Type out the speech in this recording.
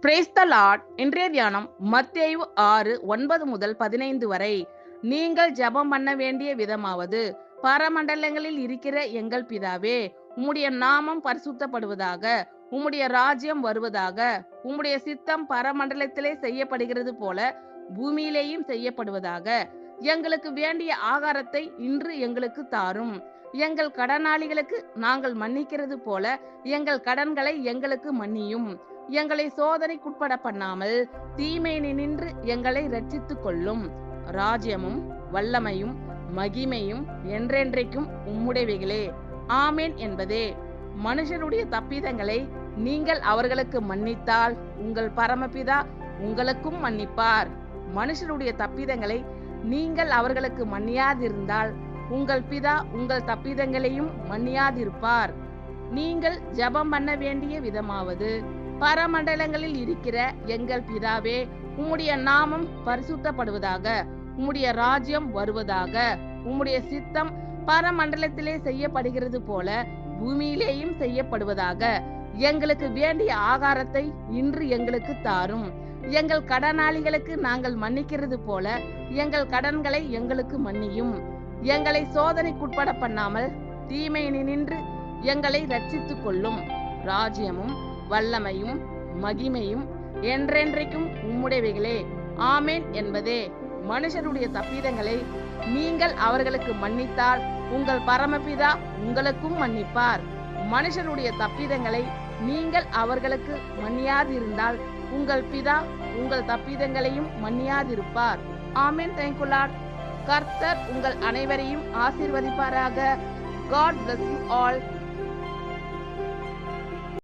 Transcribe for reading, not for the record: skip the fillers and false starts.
Praise the Lord. இன்றைய தியானம் மத்தேயு 6:9 முதல் 15 வரை. நீங்கள் ஜெபம் பண்ண வேண்டிய விதமாவது, பரமண்டலங்களில் இருக்கிற எங்கள் பிதாவே, உம்முடைய நாமம் பரிசுத்தப்படுவதாக, உம்முடைய ராஜ்யம் வருவதாக, உம்முடைய சித்தம் பரமண்டலத்திலே செய்யப்படுகிறது போல பூமியிலேயும் செய்யப்படுவதாக. எங்களுக்கு வேண்டிய ஆகாரத்தை இன்று எங்களுக்கு தாரும். எங்கள் கடனாளிகளுக்கு நாங்கள் மன்னிக்கிறது போல எங்கள் கடன்களை எங்களுக்கு மன்னியும். எங்களை சோதனைக்குட்பட பண்ணாமல் தீமையினின்று எங்களை ரட்சித்துக் கொள்ளும். ராஜ்யமும் வல்லமையும் மகிமையும் என்றென்றைக்கும் உம்முடையவைகளே. ஆமேன் என்பதே. மனுஷருடைய தப்பிதங்களை நீங்கள் அவர்களுக்கு மன்னித்தால் உங்கள் பரமபிதா உங்களுக்கும் மன்னிப்பார். மனுஷருடைய தப்பிதங்களை நீங்கள் அவர்களுக்கு மன்னியாதிருந்தால் உங்கள் பிதா உங்கள் தப்பிதங்களையும் மன்னியாதிருப்பார். நீங்கள் ஜெபம் பண்ண வேண்டிய விதமாவது, பரமண்டலங்களில் இருக்கிற எங்கள் பிதாவே, உம்முடைய நாமம் பரிசுத்தப்படுவதாக, உம்முடைய ராஜ்யம் வருவதாக, உம்முடைய சித்தம் பரமண்டலத்திலே செய்யப்படுகிறது போல பூமியிலேயும் செய்யப்படுவதாக. எங்களுக்கு வேண்டிய ஆகாரத்தை இன்று எங்களுக்கு தாரும். எங்கள் கடனாளிகளுக்கு நாங்கள் மன்னிக்கிறது போல எங்கள் கடன்களை எங்களுக்கு மன்னியும். எங்களை சோதனைக்குட்பட பண்ணாமல் தீமையினின்று எங்களை ரட்சித்துக் கொள்ளும். ராஜ்யமும் வல்லமையும் மகிமையும் என்றென்றைக்கும் உம்முடையவைகளே. ஆமேன் என்பதே. மனுஷருடைய தப்பிதங்களை நீங்கள் அவர்களுக்கு மன்னித்தால் உங்கள் பரமபிதா உங்களுக்கும் மன்னிப்பார். மனுஷருடைய தப்பிதங்களை நீங்கள் அவர்களுக்கு மன்னியாதிருந்தால் உங்கள் பிதா உங்கள் தப்பிதங்களையும் மன்னியாதிருப்பார். ஆமேன். Thank you lord. கர்த்தர் உங்கள் அனைவரையும் ஆசீர்வதிப்பாராக. God bless you all.